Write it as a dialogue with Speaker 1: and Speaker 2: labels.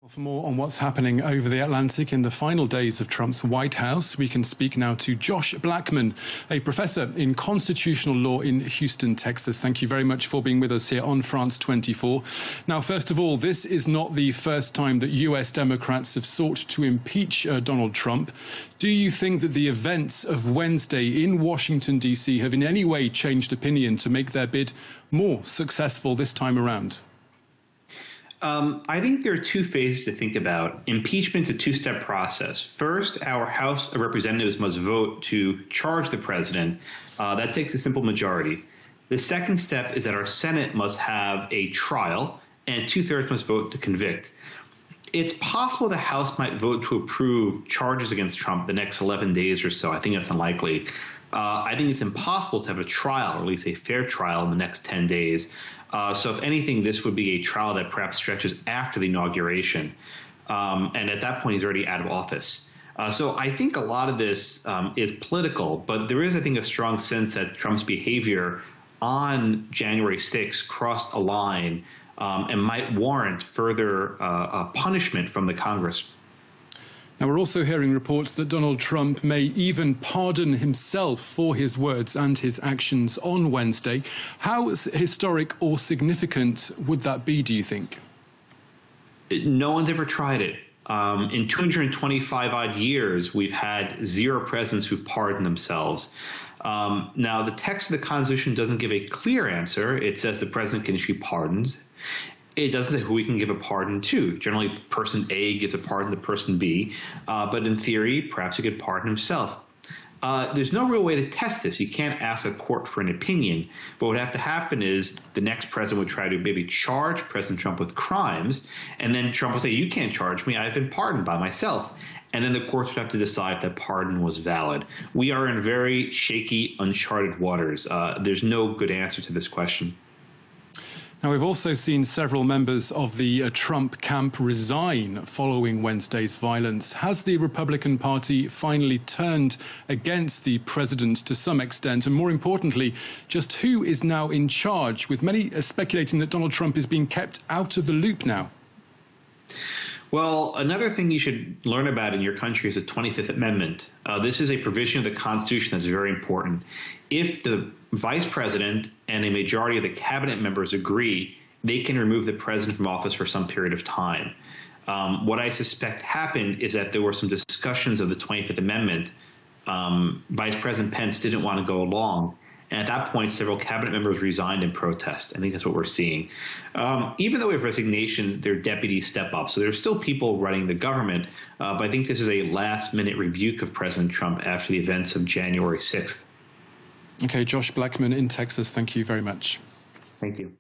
Speaker 1: For more on what's happening over the Atlantic in the final days of Trump's White House, we can speak now to Josh Blackman, a professor in constitutional law in Houston, Texas. Thank you very much for being with us here on France 24. Now, first of all, this is not the first time that US Democrats have sought to impeach Donald Trump. Do you think that the events of Wednesday in Washington, D.C. have in any way changed opinion to make their bid more successful this time around?
Speaker 2: I think there are two phases to think about. Impeachment is a two-step process. First, our House of Representatives must vote to charge the president. That takes a simple majority. The second step is that our Senate must have a trial, and two-thirds must vote to convict. It's possible the House might vote to approve charges against Trump the next 11 days or so. I think that's unlikely. I think it's impossible to have a trial, or at least a fair trial, in the next 10 days. So if anything, this would be a trial that perhaps stretches after the inauguration. And at that point, he's already out of office. So I think a lot of this is political, but there is, I think, a strong sense that Trump's behavior on January 6th crossed a line and might warrant further punishment from the Congress.
Speaker 1: Now, we're also hearing reports that Donald Trump may even pardon himself for his words and his actions on Wednesday. How historic or significant would that be, do you think?
Speaker 2: No one's ever tried it. In 225 odd years, we've had zero presidents who've pardoned themselves. Now, the text of the Constitution doesn't give a clear answer. It says the president can issue pardons. It doesn't say who he can give a pardon to. Generally, person A gives a pardon to person B, but in theory, perhaps he could pardon himself. There's no real way to test this. You can't ask a court for an opinion, but what would have to happen is the next president would try to maybe charge President Trump with crimes, and then Trump would say, you can't charge me, I've been pardoned by myself. And then the courts would have to decide if that pardon was valid. We are in very shaky, uncharted waters. There's no good answer to this question.
Speaker 1: Now, we've also seen several members of the Trump camp resign following Wednesday's violence. Has the Republican Party finally turned against the president to some extent? And more importantly, just who is now in charge, with many speculating that Donald Trump is being kept out of the loop now?
Speaker 2: Well, another thing you should learn about in your country is the 25th Amendment. This is a provision of the Constitution that's very important. If the vice president and a majority of the cabinet members agree, they can remove the president from office for some period of time. What I suspect happened is that there were some discussions of the 25th Amendment. Vice President Pence didn't want to go along. And at that point, several cabinet members resigned in protest. I think that's what we're seeing. Even though we have resignations, their deputies step up. So there's still people running the government. But I think this is a last-minute rebuke of President Trump after the events of January 6th.
Speaker 1: Okay, Josh Blackman in Texas, thank you very much.
Speaker 2: Thank you.